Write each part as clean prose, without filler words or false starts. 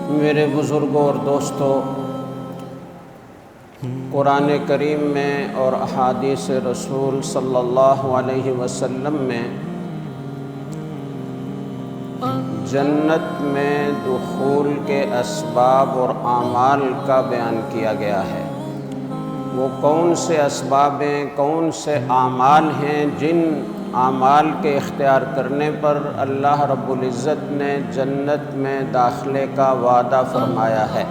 میرے بزرگوں اور دوستوں، قرآن کریم میں اور احادیث رسول صلی اللہ علیہ وسلم میں جنت میں دخول کے اسباب اور اعمال کا بیان کیا گیا ہے۔ وہ کون سے اسباب ہیں، کون سے اعمال ہیں جن اعمال کے اختیار کرنے پر اللہ رب العزت نے جنت میں داخلے کا وعدہ فرمایا ہے۔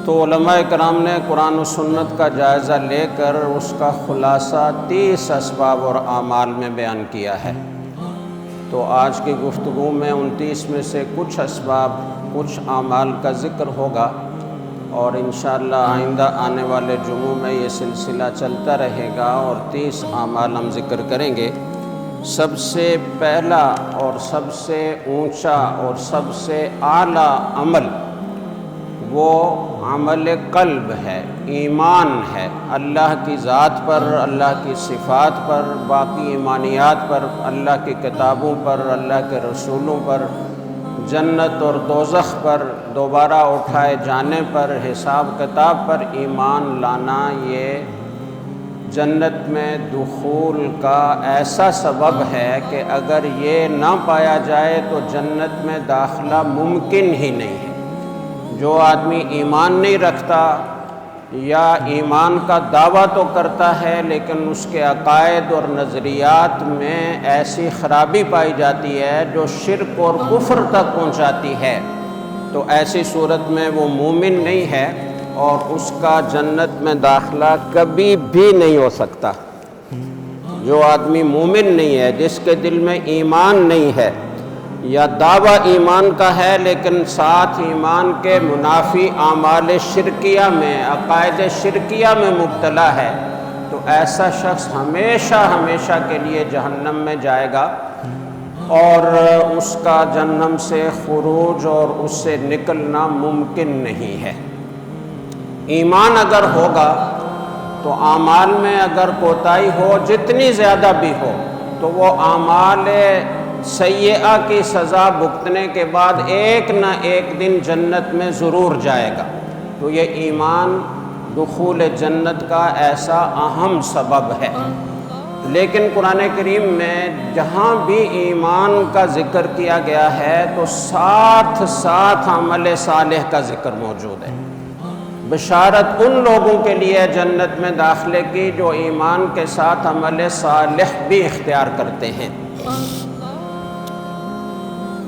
تو علماء کرام نے قرآن و سنت کا جائزہ لے کر اس کا خلاصہ 30 اسباب اور اعمال میں بیان کیا ہے۔ تو آج کی گفتگو میں 29 میں سے کچھ اسباب، کچھ اعمال کا ذکر ہوگا، اور انشاءاللہ آئندہ آنے والے جمعوں میں یہ سلسلہ چلتا رہے گا اور 30 اعمال ہم ذکر کریں گے۔ سب سے پہلا اور سب سے اونچا اور سب سے اعلیٰ عمل وہ عمل قلب ہے، ایمان ہے، اللہ کی ذات پر، اللہ کی صفات پر، باقی ایمانیات پر، اللہ کی کتابوں پر، اللہ کے رسولوں پر، جنت اور دوزخ پر، دوبارہ اٹھائے جانے پر، حساب کتاب پر ایمان لانا، یہ جنت میں دخول کا ایسا سبب ہے کہ اگر یہ نہ پایا جائے تو جنت میں داخلہ ممکن ہی نہیں ہے۔ جو آدمی ایمان نہیں رکھتا یا ایمان کا دعویٰ تو کرتا ہے لیکن اس کے عقائد اور نظریات میں ایسی خرابی پائی جاتی ہے جو شرک اور کفر تک پہنچاتی ہے، تو ایسی صورت میں وہ مومن نہیں ہے اور اس کا جنت میں داخلہ کبھی بھی نہیں ہو سکتا۔ جو آدمی مومن نہیں ہے، جس کے دل میں ایمان نہیں ہے یا دعویٰ ایمان کا ہے لیکن ساتھ ایمان کے منافی اعمال شرکیہ میں، عقائد شرکیہ میں مبتلا ہے، تو ایسا شخص ہمیشہ ہمیشہ کے لیے جہنم میں جائے گا اور اس کا جہنم سے خروج اور اس سے نکلنا ممکن نہیں ہے۔ ایمان اگر ہوگا تو اعمال میں اگر کوتاہی ہو، جتنی زیادہ بھی ہو، تو وہ اعمال سیئہ کی سزا بھگتنے کے بعد ایک نہ ایک دن جنت میں ضرور جائے گا۔ تو یہ ایمان دخول جنت کا ایسا اہم سبب ہے۔ لیکن قرآن کریم میں جہاں بھی ایمان کا ذکر کیا گیا ہے تو ساتھ ساتھ عمل صالح کا ذکر موجود ہے۔ بشارت ان لوگوں کے لیے جنت میں داخلے کی جو ایمان کے ساتھ عمل صالح بھی اختیار کرتے ہیں۔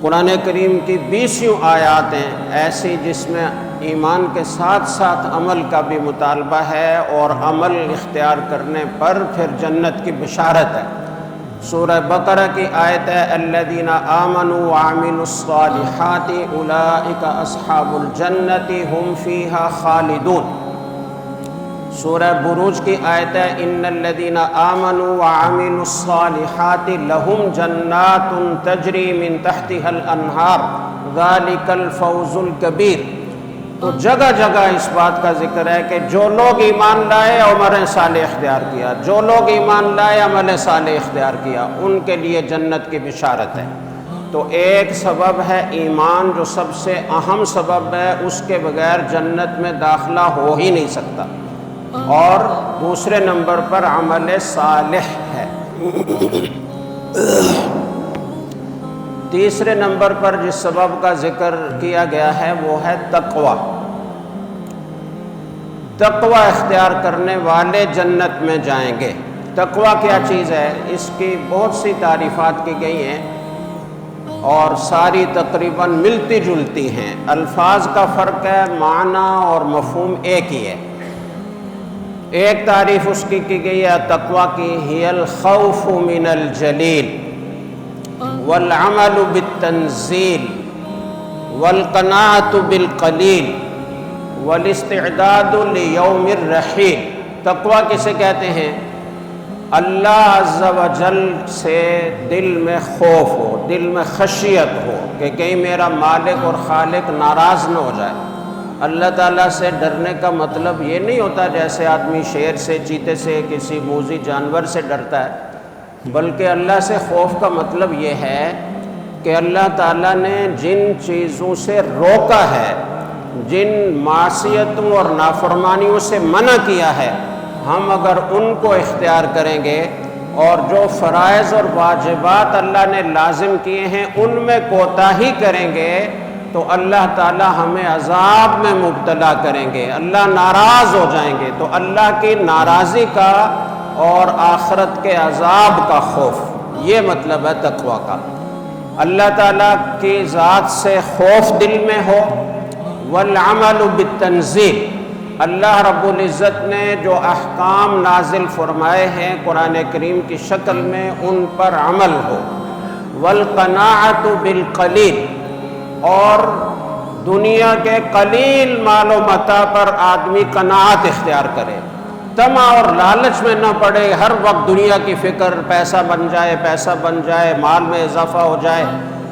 قرآن کریم کی 20 آیات ہیں ایسی جس میں ایمان کے ساتھ ساتھ عمل کا بھی مطالبہ ہے اور عمل اختیار کرنے پر پھر جنت کی بشارت ہے۔ سورہ بقرہ کی آیت ہے الذین آمنوا وعملوا الصالحات اولئک اصحاب الجنۃ ھم فیھا خالدون۔ سورہ بروج کی آیت ہے ان الذین آمنوا وعملوا الصالحات لہم جنات تجری من تحتها الانہار ذلک الفوز الکبیر۔ تو جگہ جگہ اس بات کا ذکر ہے کہ جو لوگ ایمان لائے عمل صالح اختیار کیا، جو لوگ ایمان لائے عمل صالح اختیار کیا، ان کے لیے جنت کی بشارت ہے۔ تو ایک سبب ہے ایمان جو سب سے اہم سبب ہے، اس کے بغیر جنت میں داخلہ ہو ہی نہیں سکتا، اور دوسرے نمبر پر عمل صالح ہے۔ تیسرے نمبر پر جس سبب کا ذکر کیا گیا ہے وہ ہے تقوی۔ تقوی اختیار کرنے والے جنت میں جائیں گے۔ تقوی کیا چیز ہے؟ اس کی بہت سی تعریفات کی گئی ہیں اور ساری تقریباً ملتی جلتی ہیں، الفاظ کا فرق ہے، معنی اور مفہوم ایک ہی ہے۔ ایک تعریف اس کی گئی ہے تقوی کی، ہی الخوف من الجلیل والعمل بالتنزیل والقناعۃ بالقلیل والاستعداد لیوم الرحیل۔ تقوی کسے کہتے ہیں؟ اللہ عز و جل سے دل میں خوف ہو، دل میں خشیت ہو کہ کہیں میرا مالک اور خالق ناراض نہ ہو جائے۔ اللہ تعالیٰ سے ڈرنے کا مطلب یہ نہیں ہوتا جیسے آدمی شیر سے، چیتے سے، کسی موذی جانور سے ڈرتا ہے، بلکہ اللہ سے خوف کا مطلب یہ ہے کہ اللہ تعالیٰ نے جن چیزوں سے روکا ہے، جن معصیتوں اور نافرمانیوں سے منع کیا ہے، ہم اگر ان کو اختیار کریں گے اور جو فرائض اور واجبات اللہ نے لازم کیے ہیں ان میں کوتاہی کریں گے تو اللہ تعالیٰ ہمیں عذاب میں مبتلا کریں گے، اللہ ناراض ہو جائیں گے۔ تو اللہ کی ناراضی کا اور آخرت کے عذاب کا خوف، یہ مطلب ہے تقویٰ کا۔ اللہ تعالیٰ کی ذات سے خوف دل میں ہو، والعمل بالتنزیل، اللہ رب العزت نے جو احکام نازل فرمائے ہیں قرآن کریم کی شکل میں ان پر عمل ہو، والقناعت بالقلیل، اور دنیا کے قلیل مال و متاع پر آدمی قناعت اختیار کرے، طمع اور لالچ میں نہ پڑے، ہر وقت دنیا کی فکر، پیسہ بن جائے، مال میں اضافہ ہو جائے،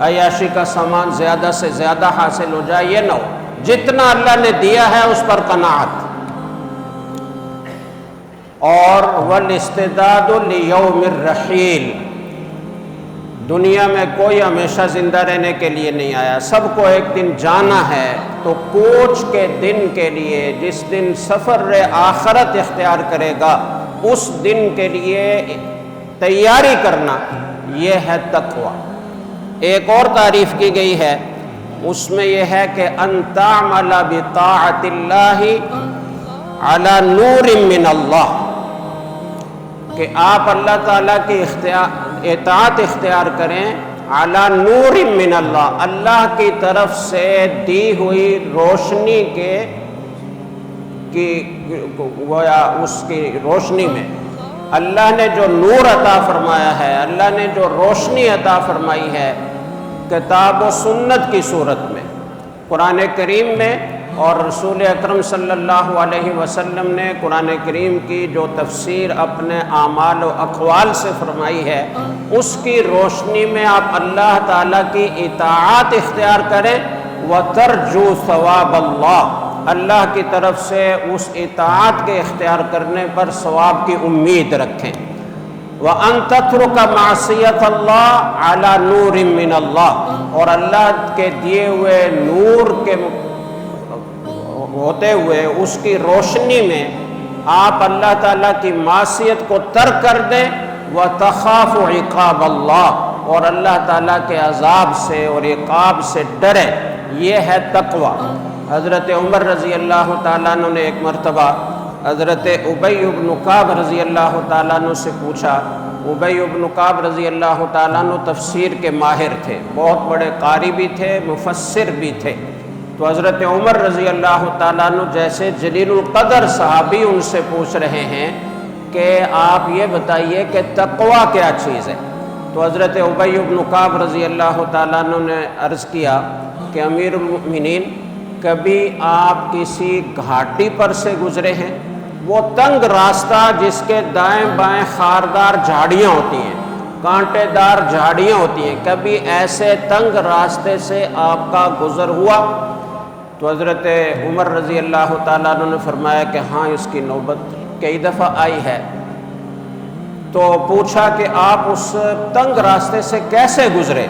عیاشی کا سامان زیادہ سے زیادہ حاصل ہو جائے، یہ نہ ہو، جتنا اللہ نے دیا ہے اس پر قناعت۔ اور والاستعداد لیوم الرحیل، دنیا میں کوئی ہمیشہ زندہ رہنے کے لیے نہیں آیا، سب کو ایک دن جانا ہے، تو کوچ کے دن کے لیے، جس دن سفر آخرت اختیار کرے گا اس دن کے لیے تیاری کرنا، یہ ہے تقویٰ۔ ایک اور تعریف کی گئی ہے، اس میں یہ ہے کہ ان تعمل بطاعت اللہ علی نور من اللہ، کہ آپ اللہ تعالیٰ کی اطاعت اختیار کریں علی نور من اللہ، اللہ کی طرف سے دی ہوئی روشنی اس کی روشنی میں، اللہ نے جو نور عطا فرمایا ہے، اللہ نے جو روشنی عطا فرمائی ہے کتاب و سنت کی صورت میں، قرآن کریم میں، اور رسول اکرم صلی اللہ علیہ وسلم نے قرآن کریم کی جو تفسیر اپنے اعمال و اقوال سے فرمائی ہے، اس کی روشنی میں آپ اللہ تعالیٰ کی اطاعت اختیار کریں، وَتَرْجُو ثواب اللہ، اللہ کی طرف سے اس اطاعت کے اختیار کرنے پر ثواب کی امید رکھیں، وَأَن تَتْرُكَ مَعْصِيَةَ اللَّهِ عَلَى نُورٍ مِّنَ اللَّهِ، اور اللہ کے دیے ہوئے نور کے ہوتے ہوئے اس کی روشنی میں آپ اللہ تعالیٰ کی معصیت کو ترک کر دیں، وَتَخَافُ عِقَابَ اللَّهِ، اور اللہ تعالیٰ کے عذاب سے اور عقاب سے ڈرے، یہ ہے تقویٰ۔ حضرت عمر رضی اللہ تعالیٰ عنہ نے ایک مرتبہ حضرت ابی بن کعب رضی اللہ تعالیٰ عنہ سے پوچھا۔ ابی بن کعب رضی اللہ تعالیٰ عنہ تفسیر کے ماہر تھے، بہت بڑے قاری بھی تھے، مفسر بھی تھے، تو حضرت عمر رضی اللہ تعالیٰ عنہ جیسے جلیل القدر صحابی ان سے پوچھ رہے ہیں کہ آپ یہ بتائیے کہ تقویٰ کیا چیز ہے؟ تو حضرت ابی بن کعب رضی اللہ تعالیٰ عنہ نے عرض کیا کہ امیر المؤمنین، کبھی آپ کسی گھاٹی پر سے گزرے ہیں، وہ تنگ راستہ جس کے دائیں بائیں خاردار جھاڑیاں ہوتی ہیں، کانٹے دار جھاڑیاں ہوتی ہیں، کبھی ایسے تنگ راستے سے آپ کا گزر ہوا؟ تو حضرت عمر رضی اللہ تعالیٰ عنہ نے فرمایا کہ ہاں، اس کی نوبت کئی دفعہ آئی ہے۔ تو پوچھا کہ آپ اس تنگ راستے سے کیسے گزرے؟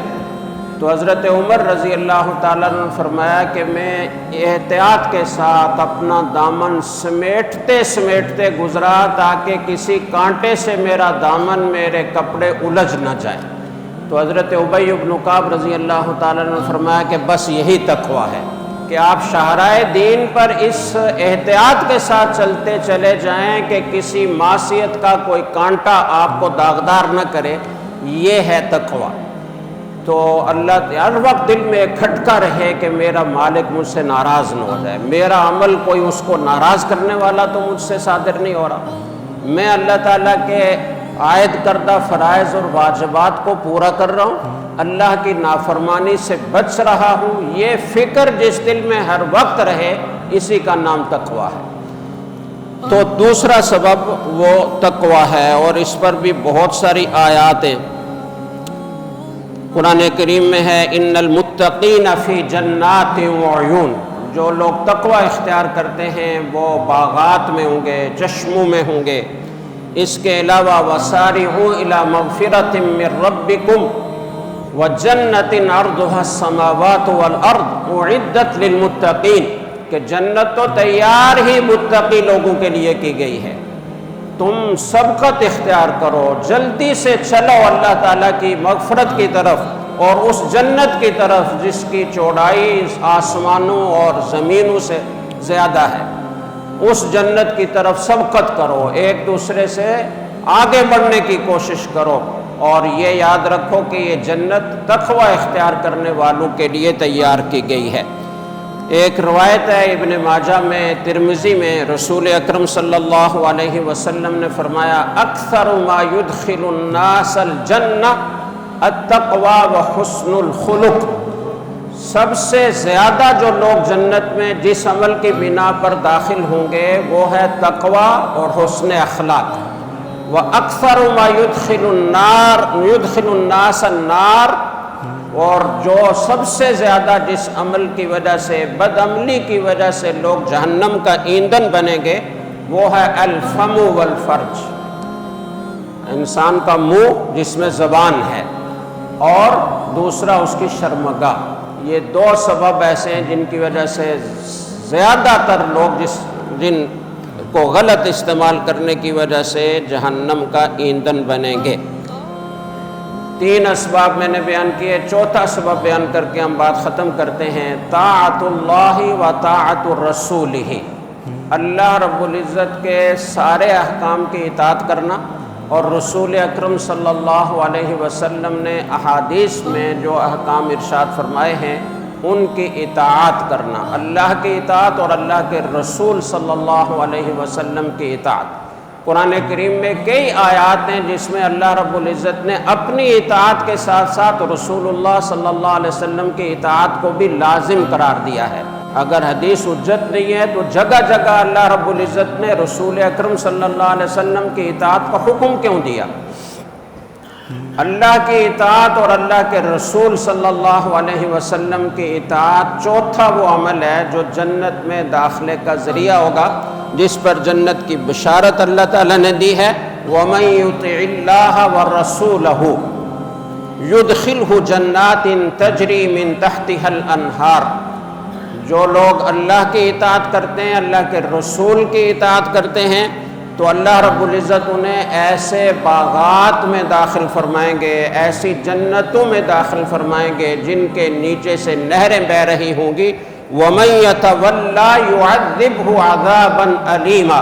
تو حضرت عمر رضی اللہ تعالیٰ عنہ نے فرمایا کہ میں احتیاط کے ساتھ اپنا دامن سمیٹتے سمیٹتے گزرا تاکہ کسی کانٹے سے میرا دامن، میرے کپڑے الجھ نہ جائیں۔ تو حضرت ابی بن کعب رضی اللہ تعالیٰ عنہ نے فرمایا کہ بس یہی تقویٰ ہے کہ آپ شاہراہ دین پر اس احتیاط کے ساتھ چلتے چلے جائیں کہ کسی معصیت کا کوئی کانٹا آپ کو داغدار نہ کرے، یہ ہے تقویٰ۔ تو اللہ ہر وقت دل میں ایک کھٹکا رہے کہ میرا مالک مجھ سے ناراض نہ ہو جائے، میرا عمل کوئی اس کو ناراض کرنے والا تو مجھ سے صادر نہیں ہو رہا، میں اللہ تعالیٰ کے عائد کردہ فرائض اور واجبات کو پورا کر رہا ہوں، اللہ کی نافرمانی سے بچ رہا ہوں، یہ فکر جس دل میں ہر وقت رہے، اسی کا نام تقویٰ ہے۔ تو دوسرا سبب وہ تقویٰ ہے، اور اس پر بھی بہت ساری آیات ہیں قرآن کریم میں ہے، ان المتقین فی جنات وعیون، جو لوگ تقویٰ اختیار کرتے ہیں وہ باغات میں ہوں گے، چشموں میں ہوں گے۔ اس کے علاوہ وسارعوا الی مغفرۃ من ربکم وَجَنَّةٍ عَرْضُهَا السَّمَاوَاتُ وَالْأَرْضُ أُعِدَّتْ لِلْمُتَّقِينَ کہ جنت تو تیار ہی متقی لوگوں کے لیے کی گئی ہے، تم سبقت اختیار کرو، جلدی سے چلو اللہ تعالیٰ کی مغفرت کی طرف اور اس جنت کی طرف جس کی چوڑائی آسمانوں اور زمینوں سے زیادہ ہے، اس جنت کی طرف سبقت کرو، ایک دوسرے سے آگے بڑھنے کی کوشش کرو، اور یہ یاد رکھو کہ یہ جنت تقوی اختیار کرنے والوں کے لیے تیار کی گئی ہے۔ ایک روایت ہے ابن ماجہ میں، ترمذی میں، رسول اکرم صلی اللہ علیہ وسلم نے فرمایا اکثر ما يدخل الناس الجنہ التقوی وحسن الخلق، سب سے زیادہ جو لوگ جنت میں جس عمل کی بنا پر داخل ہوں گے وہ ہے تقوی اور حسن اخلاق۔ وَأَكْثَرُ مَا يُدْخِلُ النَّاسَ النَّارِ، اور جو سب سے زیادہ جس عمل کی وجہ سے، بد عملی کی وجہ سے لوگ جہنم کا ایندھن بنیں گے وہ ہے الفم والفرج، انسان کا منہ جس میں زبان ہے، اور دوسرا اس کی شرمگاہ۔ یہ دو سبب ایسے ہیں جن کی وجہ سے زیادہ تر لوگ جن کو غلط استعمال کرنے کی وجہ سے جہنم کا ایندھن بنیں گے۔ تین اسباب میں نے بیان کیے، چوتھا سبب بیان کر کے ہم بات ختم کرتے ہیں۔ طاعت اللہ و طاعت الرسول، اللہ رب العزت کے سارے احکام کی اطاعت کرنا، اور رسول اکرم صلی اللہ علیہ وسلم نے احادیث میں جو احکام ارشاد فرمائے ہیں ان کی اطاعت کرنا، اللہ کی اطاعت اور اللہ کے رسول صلی اللہ علیہ وسلم کی اطاعت۔ قرآن کریم میں کئی آیات ہیں جس میں اللہ رب العزت نے اپنی اطاعت کے ساتھ ساتھ رسول اللہ صلی اللہ علیہ وسلم کی اطاعت کو بھی لازم قرار دیا ہے۔ اگر حدیث حجت نہیں ہے تو جگہ جگہ اللہ رب العزت نے رسول اکرم صلی اللہ علیہ وسلم کی اطاعت کا حکم کیوں دیا؟ اللہ کی اطاعت اور اللہ کے رسول صلی اللہ علیہ وسلم کی اطاعت چوتھا وہ عمل ہے جو جنت میں داخلے کا ذریعہ ہوگا، جس پر جنت کی بشارت اللہ تعالیٰ نے دی ہے۔ وَمَن يُطِعِ اللَّهَ وَالرَّسُولَهُ يُدْخِلْهُ جَنَّاتٍ تَجْرِي مِن تَحْتِهَا الْأَنْهَارُ، جو لوگ اللہ کی اطاعت کرتے ہیں، اللہ کے رسول کی اطاعت کرتے ہیں، تو اللہ رب العزت انہیں ایسے باغات میں داخل فرمائیں گے، ایسی جنتوں میں داخل فرمائیں گے جن کے نیچے سے نہریں بہہ رہی ہوں گی۔ وَمَن يَتَوَلَّى يُعَذِّبْهُ عَذَابًا أَلِيمًا،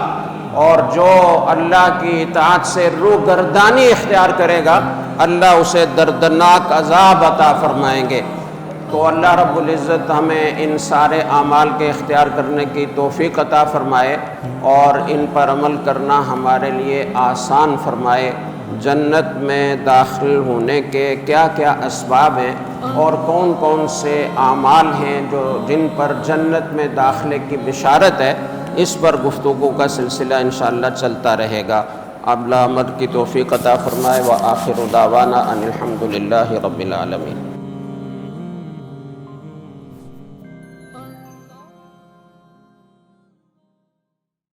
اور جو اللہ کی اطاعت سے روگردانی اختیار کرے گا اللہ اسے دردناک عذاب عطا فرمائیں گے۔ تو اللہ رب العزت ہمیں ان سارے اعمال کے اختیار کرنے کی توفیق عطا فرمائے اور ان پر عمل کرنا ہمارے لیے آسان فرمائے۔ جنت میں داخل ہونے کے کیا کیا اسباب ہیں اور کون کون سے اعمال ہیں جن پر جنت میں داخلے کی بشارت ہے، اس پر گفتگو کا سلسلہ انشاءاللہ چلتا رہے گا۔ اب عمل کی توفیق عطا فرمائے۔ وآخر دعوانا ان الحمد للہ رب العالمین۔